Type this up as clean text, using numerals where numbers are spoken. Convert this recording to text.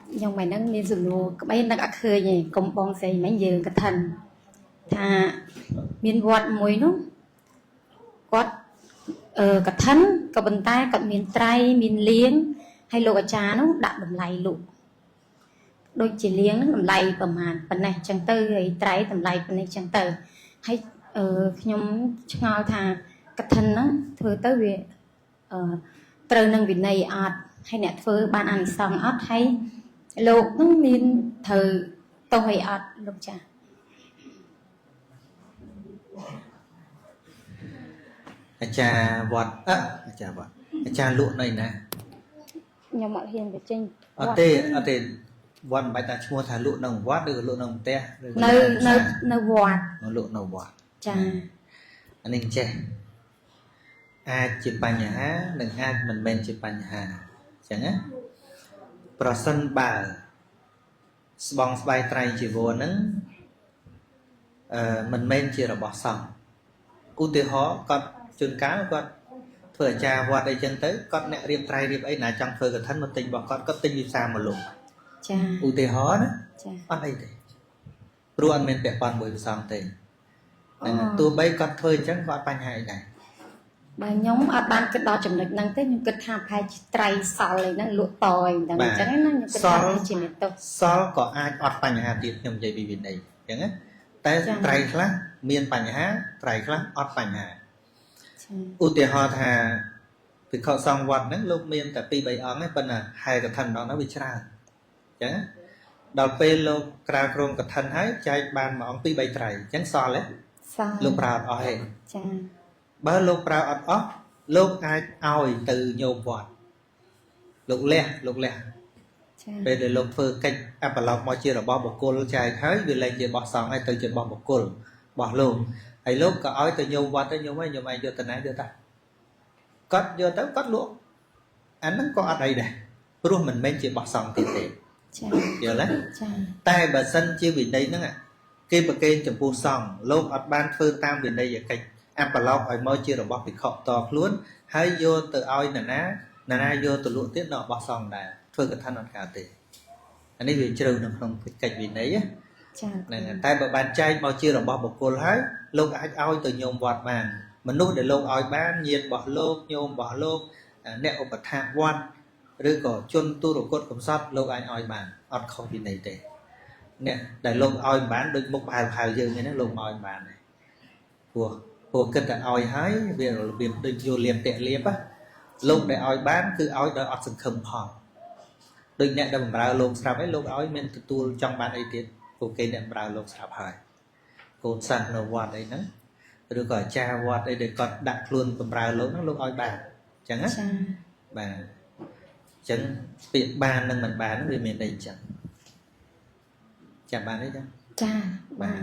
Nhưng mày nâng miên dùng nô mấy nâng ác khơi nhỉ công bong xây mấy giờ cái thần thà miên vọt mùi nó quát cái thân cái bàn tay cái miên trai miên liếng hay lộ cái trà nó đạm đầm lầy lụ đôi chỉ liếng nó đầm lầy tầm hàn phần này chẳng tư rồi trai tầm lầy phần này chẳng tư hay nhóm ngao thà cái thân nó thừa tới việc trời nâng vị này hay nè phơi ban ăn xong hay lục nó miên thử tôi lục trà cha vọt cha vọt cha lụa này nè nhưng mọi hiền về trên ở đây vọt bài ta mua thả lụa nồng vọt được lụa nồng te nơi vọt lụa nồng vọt cha anh em che chụp bài nhà đừng mình men chụp bài nhà chẳng á person bà bong bài trai chỉ vô nứng mình men chỉ là bỏ xong ưu tiên họ còn chun cá con phở trà vọt đây chân tới con mẹ riêng trai riêng ấy là trong phở cái thân một tình bỏ con có tình như sao mà lục ưu tiên họ đó con đây thì luôn mình bẻ con buổi xong thì tôi bây con phơi chẳng con bánh hay này bà nhóm ban cái đó chừng được năng tới nhưng cái tham hai trai sau này nó lụa tòi đằng chẳng nó những cái tham chỉ là tôi sau có ai ọt bánh hà tiệt nhầm dây bị này chẳng áแต่ไตรខ្លះមានបញ្ហាไตรខ្លះអត់បញ្ហាឧទាហរណ៍ថាពិខុសង្ឃវត្តហ្នឹងលោកមានតែ2 3អង្គទេប៉ុន្តែហែកឋិនដល់នោះវាច្រើនអញ្ចឹងដល់ពេលលោកក្រាលក្រុមកឋិនហើយចែកបានមួយអង្គ2 3 ត្រៃអញ្ចឹងសល់ទេលោកប្រើអត់អស់ទេចាបើលោកប្រើអត់អស់លោកអាចឲ្យទៅញោមវត្តលោកលះពេលដែលលោកធ្វើកិច្ចអបឡប់មកជារបស់បុគ្គលចែកហើយវាលែងជារបស់សង្ឃហើយទៅជារបស់បុគ្គលរបស់លោកហើយលោកក៏ឲ្យទៅញោមវត្តទៅញោមឯងយកទៅណាយកតាគាត់យកទៅគាត់លក់អាហ្នឹងក៏អត់អីដែរព្រោះមិនមែនជារបស់សង្ឃទៀតទេចាយល់ទេចាតែបើសិនជាវិន័យហ្នឹងគេប្រកេនចំពោះសង្ឃលោកអត់បានធ្វើតាមវិន័យកិច្ចអបឡប់ឲ្យមកជារបស់ភិក្ខុតខ្លួនហើយយកទៅឲ្យនរណាយកទៅលក់ទៀតនៅរបស់សង្ឃដែរធ្វើកថាអត់កើតទេអានេះវាជ្រៅនៅក្នុងកិច្ចវិន័យចា៎តែបើបានចែកមកជារបស់បុគ្គលហើយលោកអាចឲ្យទៅញោមវត្តបានមនុស្សដែលលោកឲ្យបានញាតិរបស់លោកញោមរបស់លោកអ្នកឧបថាវត្តឬក៏ជនទូរគតកំសត់លោកអាចឲ្យបានអត់ខុសវិន័យទេអ្នកដែលលោកឲ្យបានដូចមុខហៅយើងហ្នឹងលោកឲ្យបានដែរព្រោះគិតតែឲ្យហើយវារបៀបដូចយកលៀបតាក់លៀបលោកដែលឲ្យបានគឺឲ្យដោយអត់សង្ឃឹមផលដូចអ្នកដែលបម្រើលោកស្រាប់ហើយលោកឲ្យមានទទួលចង់បានអីទៀតពួកគេអ្នកបម្រើលោកស្រាប់ហើយកូនសិស្សនៅវត្តអីហ្នឹងឬក៏អាចារ្យវត្តអីដែលគាត់ដាក់ខ្លួនបម្រើលោកហ្នឹងលោកឲ្យបានអញ្ចឹងណាបាទអញ្ចឹងពាក្យបាននិងមិនបានវាមានន័យអញ្ចឹងចាំបានទេចាបាទ